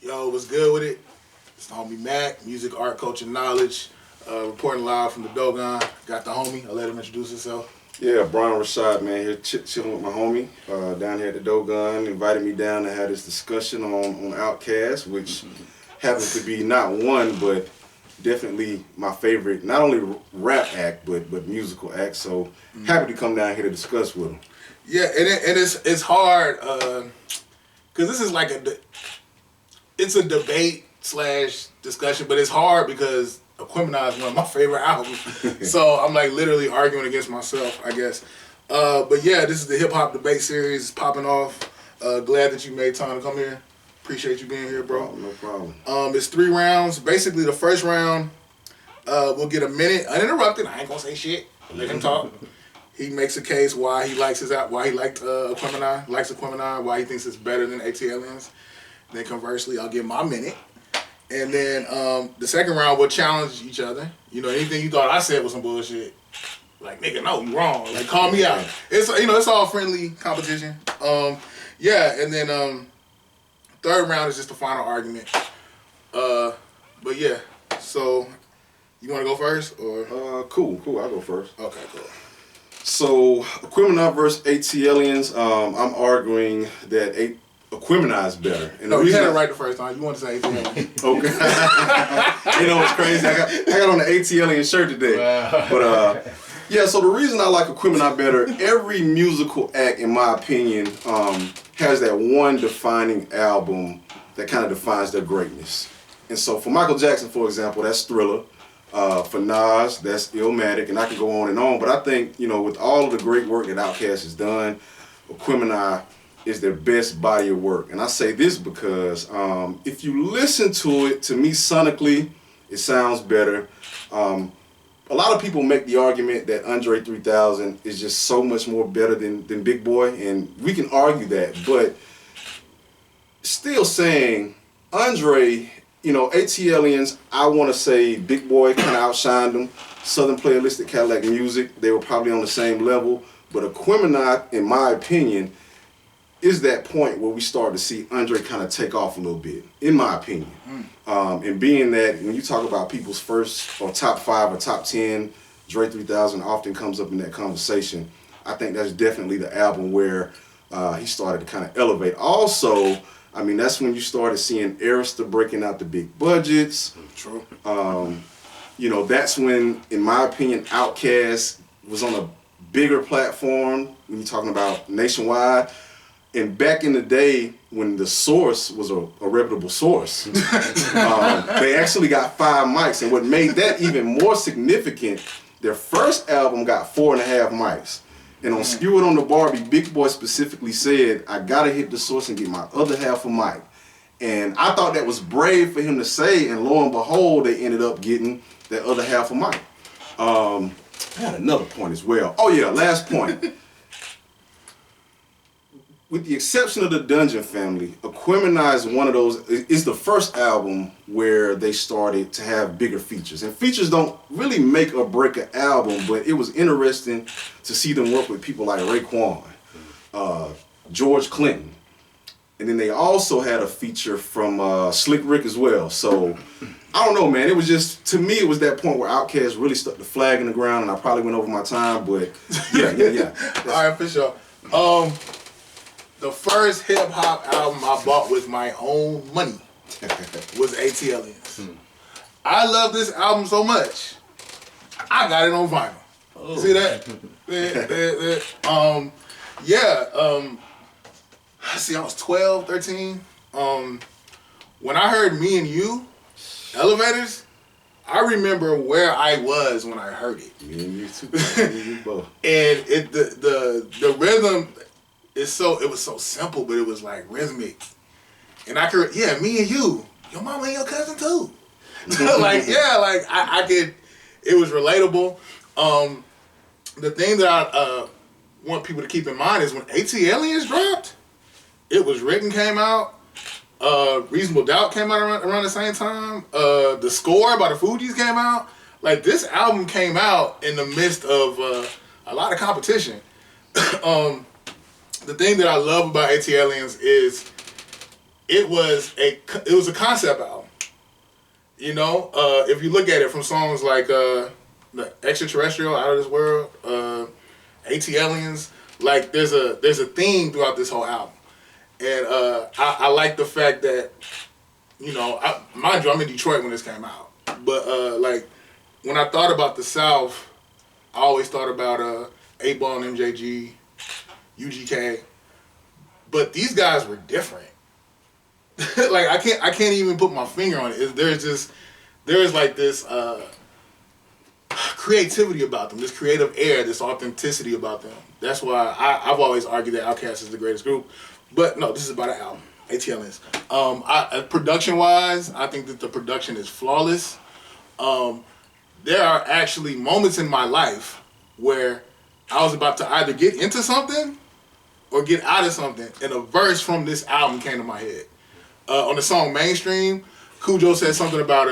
Yo, what's good with it? It's the homie Mac, music, art, culture, knowledge. Reporting live from the Dogon. Got the homie. I'll let him introduce himself. Yeah, Brian RASHAD, man, here chilling with my homie down here at the Dogon. Invited me down to have this discussion on Outkast, which happens to be not one, but definitely my favorite, not only rap act, but musical act. So happy to come down here to discuss with him. Yeah, and it's hard, because this is like it's a debate / discussion, but it's hard because Aquemini is one of my favorite albums. So I'm like literally arguing against myself, I guess. But yeah, this is the hip hop debate series. It's popping off. Glad that you made time to come here. Appreciate you being here, bro. No problem. It's 3 rounds. Basically, the first round, we'll get a minute uninterrupted. I ain't gonna say shit. Let him talk. He makes a case why he likes why he liked Aquemini, why he thinks it's better than Atliens. Then conversely, I'll give my minute. And then the second round, we'll challenge each other. You know, anything you thought I said was some bullshit, like, nigga, no, you wrong. Like, call me out. It's, you know, it's all friendly competition. Yeah, and then third round is just the final argument. But yeah, so you want to go first or? Cool. I'll go first. Okay, cool. So Aquemini versus Atliens. I'm arguing that Aquemini is better. And No, you had it right the first time. You want to say Atliens. Okay. You know what's crazy? I got on the Atliens shirt today. Wow. But yeah, so the reason I like Aquemini better, every musical act, in my opinion, has that one defining album that kind of defines their greatness. And so for Michael Jackson, for example, that's Thriller. For Nas, that's Illmatic, and I can go on. But I think, you know, with all of the great work that Outkast has done, Aquemini is their best body of work. And I say this because if you listen to it, to me, sonically, it sounds better. A lot of people make the argument that Andre 3000 is just so much more better than Big Boy, and we can argue that. But still saying Andre, you know, Atliens, I want to say Big Boy kind of outshined them. Southern Playalistic Cadillac Music, they were probably on the same level. But Aquemini, in my opinion, is that point where we start to see Andre kind of take off a little bit, in my opinion. And being that when you talk about people's first or top 5 or top 10, Dre 3000 often comes up in that conversation. I think that's definitely the album where he started to kind of elevate. Also, I mean, that's when you started seeing Arista breaking out the big budgets. True. You know, that's when, in my opinion, Outkast was on a bigger platform when you're talking about nationwide. And back in the day, when the source was a reputable source, they actually got 5 mics. And what made that even more significant, their first album got 4.5 mics. And on Skew It on the Barbie, Big Boy specifically said, I gotta hit the source and get my other half a mic. And I thought that was brave for him to say, and lo and behold, they ended up getting that other half a mic. I had another point as well. Oh yeah, last point. With the exception of the Dungeon Family, Aquemini is one of those, it's the first album where they started to have bigger features. And features don't really make or break an album, but it was interesting to see them work with people like Raekwon, George Clinton. And then they also had a feature from Slick Rick as well. So, I don't know, man. It was just, to me, it was that point where Outkast really stuck the flag in the ground, and I probably went over my time, but yeah. All right, for sure. The first hip hop album I bought with my own money was Atliens. I love this album so much, I got it on vinyl. Oh. See that? See, I was 12, 13. When I heard Me and You, Elevators, I remember where I was when I heard it. Me and you too. Me and you both. And the rhythm. It was so simple, but it was like rhythmic. And I could, Me and You, your mama and your cousin too. I could, it was relatable. The thing that I want people to keep in mind is when Atliens dropped, It Was Written came out, Reasonable Doubt came out around the same time, The Score by the Fugees came out. Like, this album came out in the midst of a lot of competition. The thing that I love about Atliens is it was a concept album. You know, if you look at it from songs like the Extraterrestrial, Out of This World, Atliens, like there's a theme throughout this whole album, and I like the fact that, you know, mind you, I'm in Detroit when this came out, but like when I thought about the South, I always thought about 8-Ball and MJG, UGK, but these guys were different. Like I can't even put my finger on it. There's like this creativity about them, this creative air, this authenticity about them. That's why I've always argued that Outkast is the greatest group. But no, this is about an album, Atliens. Production wise, I think that the production is flawless. There are actually moments in my life where I was about to either get into something or get out of something, and a verse from this album came to my head. On the song Mainstream, Cujo said something about,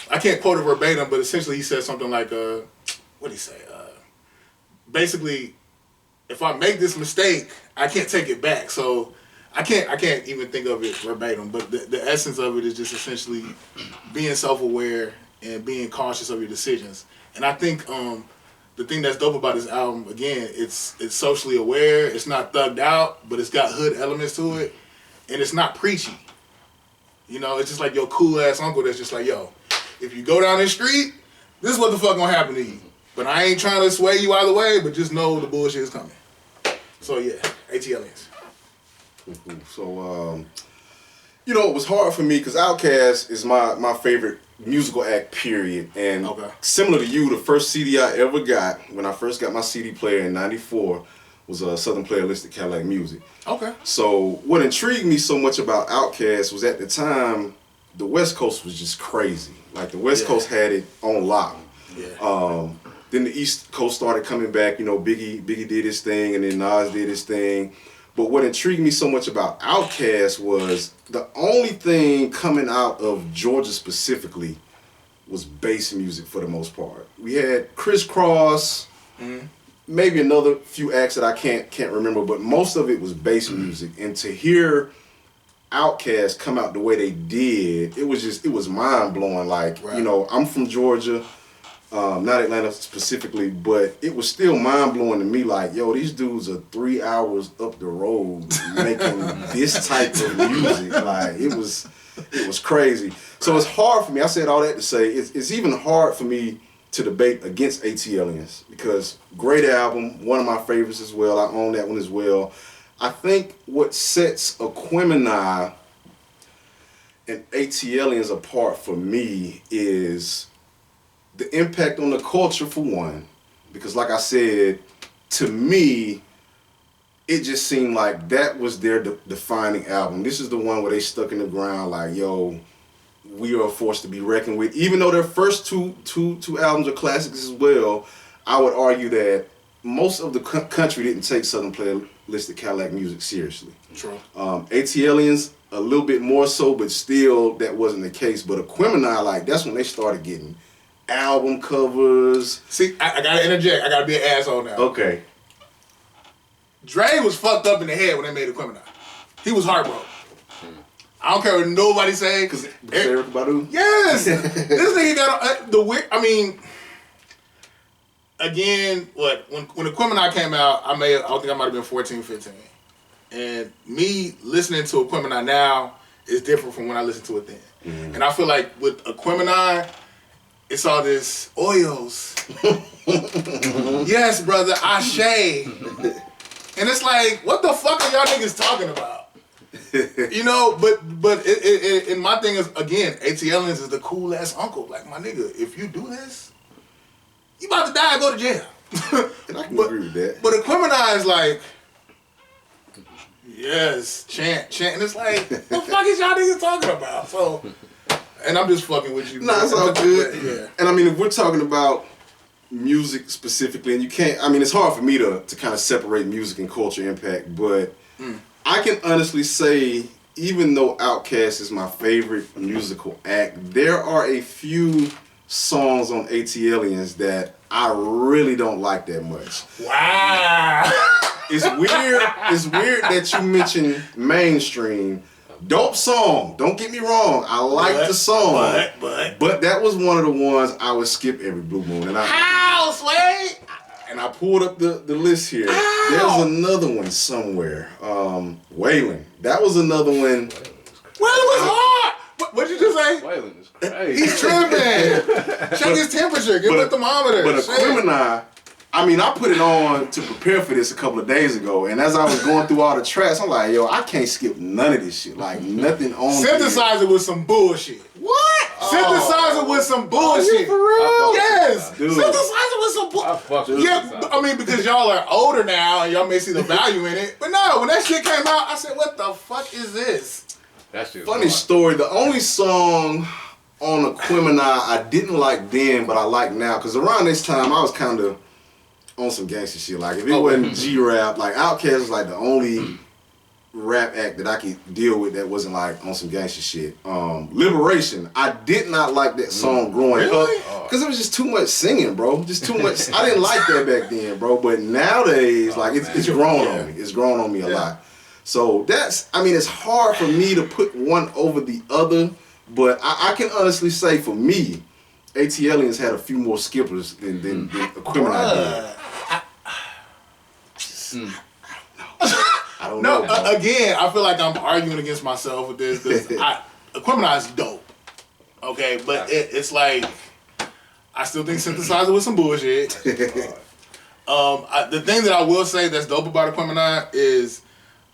I can't quote it verbatim, but essentially he said something like, what did he say? Basically, if I make this mistake, I can't take it back. So I can't even think of it verbatim, but the essence of it is just essentially being self-aware and being cautious of your decisions. And I think the thing that's dope about this album, again, it's socially aware, it's not thugged out, but it's got hood elements to it, and it's not preachy. You know, it's just like your cool ass uncle that's just like, yo, if you go down this street, this is what the fuck gonna happen to you. But I ain't trying to sway you either way, but just know the bullshit is coming. So yeah, Atliens. So, you know, it was hard for me because Outkast is my favorite musical act, period. And similar to you, the first CD I ever got, when I first got my CD player in '94, was a Southern Playalistic Cadillac Music. Okay. So what intrigued me so much about Outkast was at the time, the West Coast was just crazy. Like the West Coast had it on lock. Yeah. Then the East Coast started coming back. You know, Biggie did his thing, and then Nas did his thing. But what intrigued me so much about Outkast was the only thing coming out of Georgia specifically was bass music for the most part. We had Criss Cross, maybe another few acts that I can't remember, but most of it was bass music. And to hear Outkast come out the way they did, it was mind blowing. Like, you know, I'm from Georgia. Not Atlanta specifically, but it was still mind-blowing to me, like, yo, these dudes are 3 hours up the road making this type of music. Like, it was crazy. So it's hard for me, I said all that to say, it's even hard for me to debate against Atliens, because great album, one of my favorites as well, I own that one as well. I think what sets Aquemini and Atliens apart for me is the impact on the culture, for one, because like I said, to me, it just seemed like that was their defining album. This is the one where they stuck in the ground like, yo, we are a force to be reckoned with. Even though their first two albums are classics as well, I would argue that most of the country didn't take Southern Playalistic Cadillac Music seriously. True. Atliens, a little bit more so, but still that wasn't the case. But Aquemini, like, that's when they started getting album covers. See, I gotta interject. I gotta be an asshole now. Okay. Dre was fucked up in the head when they made Aquemini. He was heartbroken. I don't care what nobody say. Because Erykah Badu? Yes! This nigga got the weird. I mean, again, when Aquemini came out, I think I might have been 14, 15. And me listening to Aquemini now is different from when I listened to it then. Mm-hmm. And I feel like with Aquemini, it's all this oils. Yes, brother, Ashe. And it's like, what the fuck are y'all niggas talking about? You know, but and my thing is, again, Atliens is the cool ass uncle. Like, my nigga, if you do this, you about to die and go to jail. And I can agree with that. But Aquemini is like, yes, chant. And it's like, what the fuck is y'all niggas talking about? So, and I'm just fucking with you. Nah, it's all good. Yeah. And I mean, if we're talking about music specifically, and you can't, I mean, it's hard for me to kind of separate music and culture impact, but I can honestly say, even though Outkast is my favorite musical act, there are a few songs on Atliens that I really don't like that much. Wow. It's weird that you mentioned Mainstream, Dope song. Don't get me wrong. I like the song. But that was one of the ones I would skip every blue moon. And How, Sway? And I pulled up the list here. There's another one somewhere. Waylon. That was another one. Waylon was hard. What'd you just say? Waylon is crazy. He's tripping. Check his temperature. Give him a thermometer. But Aquemini, I mean, I put it on to prepare for this a couple of days ago, and as I was going through all the tracks, I'm like, yo, I can't skip none of this shit. Like, nothing on Synthesizer with some bullshit. What? Synthesizer with some bullshit. For real? Yes. Dude. Synthesizer with some bullshit. Yeah, I mean, because y'all are older now, and y'all may see the value in it. But no, when that shit came out, I said, what the fuck is this? That shit. Funny story, the only song on Aquemini I didn't like then, but I like now, because around this time, I was kind of on some gangster shit. Like, if it wasn't G-Rap, like, Outkast was like the only rap act that I could deal with that wasn't like on some gangster shit. Liberation, I did not like that song growing up, because it was just too much singing, bro. Just too much. I didn't like that back then, bro. But nowadays, like, it's grown on me. It's grown on me a lot. So that's, I mean, it's hard for me to put one over the other, but I can honestly say for me, Atliens had a few more skippers than Aquemini did. I don't know. Again, I feel like I'm arguing against myself with this because Aquemini is dope. Okay, but it's like I still think Synthesizer was some bullshit. The thing that I will say that's dope about Aquemini is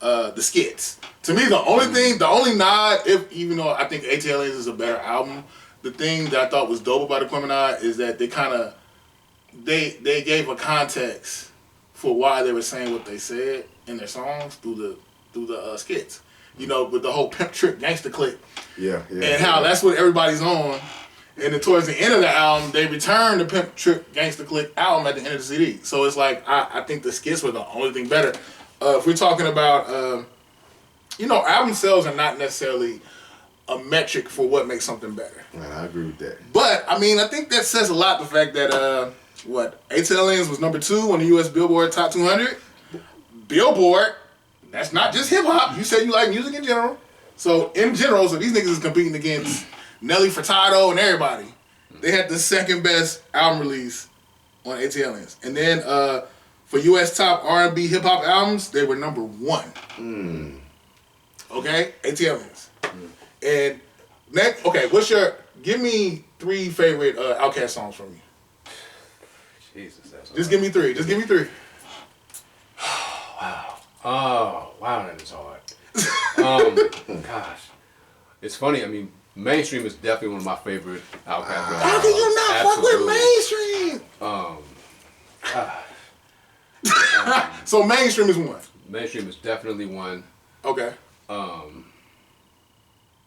the skits. To me, the only nod, even though I think Atliens is a better album, the thing that I thought was dope about Aquemini is that they gave a context for why they were saying what they said in their songs through the skits. You know, with the whole Pimp Trick Gangsta Click. And how that's what everybody's on. And then towards the end of the album, they returned the Pimp Trick Gangsta Click album at the end of the CD. So it's like, I think the skits were the only thing better. If we're talking about, album sales are not necessarily a metric for what makes something better. Man, I agree with that. But, I mean, I think that says a lot, the fact that, Atliens was number 2 on the U.S. Billboard Top 200. Billboard, that's not just hip-hop. You said you like music in general. So, these niggas is competing against Nelly Furtado and everybody. They had the second best album release on Atliens. And then, for U.S. top R&B hip-hop albums, they were number 1. Okay? Atliens. And next, give me 3 favorite Outkast songs from you. Jesus, that's Just give me 3. Wow. Oh, wow, that is hard. Gosh. It's funny, I mean, Mainstream is definitely one of my favorite Outkast records. How can you not fuck with Mainstream? So Mainstream is 1. Mainstream is definitely 1. Okay.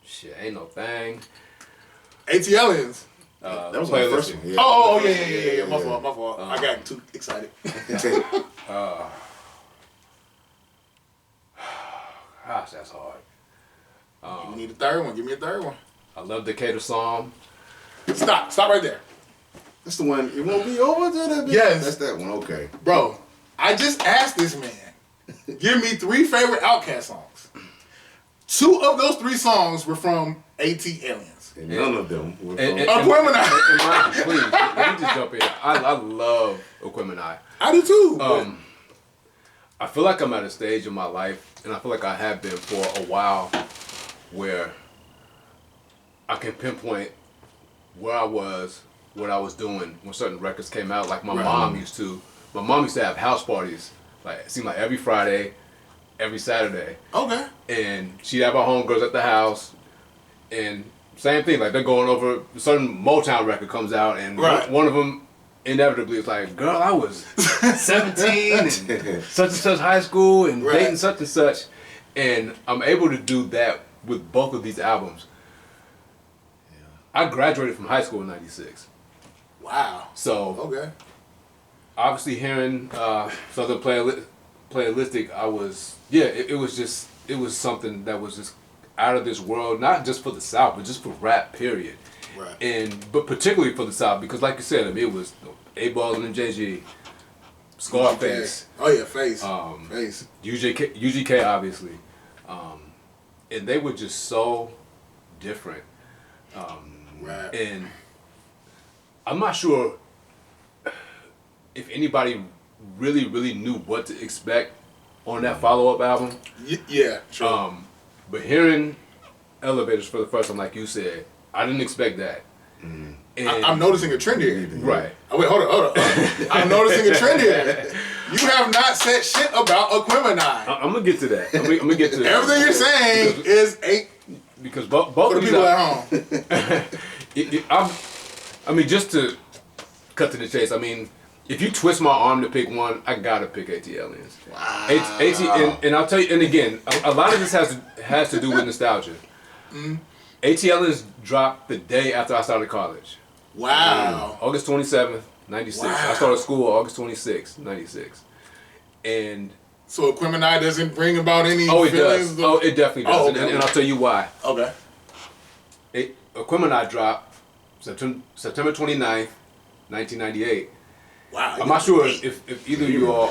Shit, ain't no thing. Atliens. That was my first one. Yeah. My fault. I got too excited. Gosh, that's hard. You need a third one. Give me a third one. I love Decatur Psalm. Stop right there. That's the one. It won't be over till the Yes. That's that one. Okay. Bro, I just asked this man. Give me 3 favorite Outkast songs. 2 of those 3 songs were from Atliens. And none of them were from Aquemini. Please, let me just jump in. I love Aquemini. I do too. I feel like I'm at a stage in my life, and I feel like I have been for a while, where I can pinpoint where I was, what I was doing when certain records came out. Like my mom used to. My mom used to have house parties. Like it seemed like every Friday, every Saturday. Okay. And she'd have her homegirls at the house, and same thing. Like they're going over a certain Motown record comes out, and one of them inevitably is like, "Girl, I was 17 and such and such high school and dating such and such," and I'm able to do that with both of these albums. I graduated from high school in '96. Wow. So obviously hearing Southern Playalistic, I was it was something that was just out of this world, not just for the South, but just for rap, period. But particularly for the South, because like you said, I mean, it was A-Ball and JG, Scarface. Oh yeah, Face. Face. UGK obviously. and they were just so different. Right. And I'm not sure if anybody really knew what to expect on that follow-up album. Yeah, sure. But hearing Elevators for the first time, like you said, I didn't expect that. Mm. And I'm noticing a trend here. Right. Oh, wait, hold on. I'm noticing a trend here. You have not said shit about Aquemini. I'm gonna get to that. I'm gonna get to that. Everything you're saying is because both for the of these people at home. I mean, just to cut to the chase. I mean, if you twist my arm to pick one, I gotta pick Atliens. Wow. And I'll tell you. And again, a lot of this has to do with nostalgia. Atliens dropped the day after I started college. Wow. August 27th, 96. Wow. I started school August 26th, 96. And So Aquemini doesn't bring about any it feelings? does. It definitely does. Oh, okay. And I'll tell you why. Okay. Aquemini dropped September 29th, 1998. Wow. I'm not sure if either of you are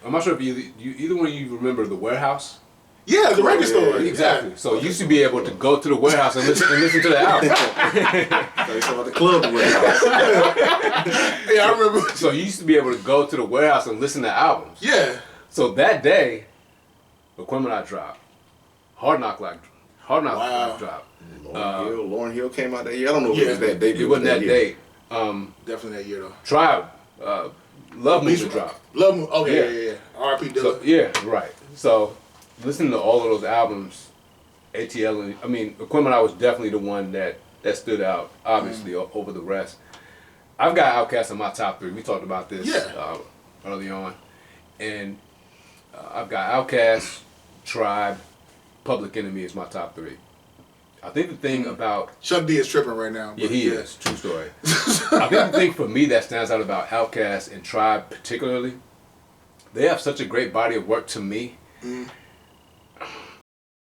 I'm not sure if either one of you remember The Warehouse. Yeah, the record store. Exactly. Yeah. So you used to be able to go to the warehouse and listen to the album. Talking about the club warehouse. Yeah, I remember. So you used to be able to go to the warehouse and listen to albums. Yeah. So that day, Aquemini dropped. Hard Knock Life dropped. Lauryn Hill came out that year. I don't know if it was that date. It wasn't that date. Definitely that year though. Tribe, Love Movement dropped. Love Movement. Okay, yeah. R.I.P. So, Dilla. yeah, right. So listening to all of those albums, Aquemini was definitely the one that stood out, obviously, over the rest. I've got Outkast in my top 3. We talked about this early on. And I've got Outkast, Tribe, Public Enemy is my top 3. I think the thing about... Chuck D is tripping right now. Yeah, he is. True story. I think the thing for me that stands out about Outkast and Tribe particularly, they have such a great body of work to me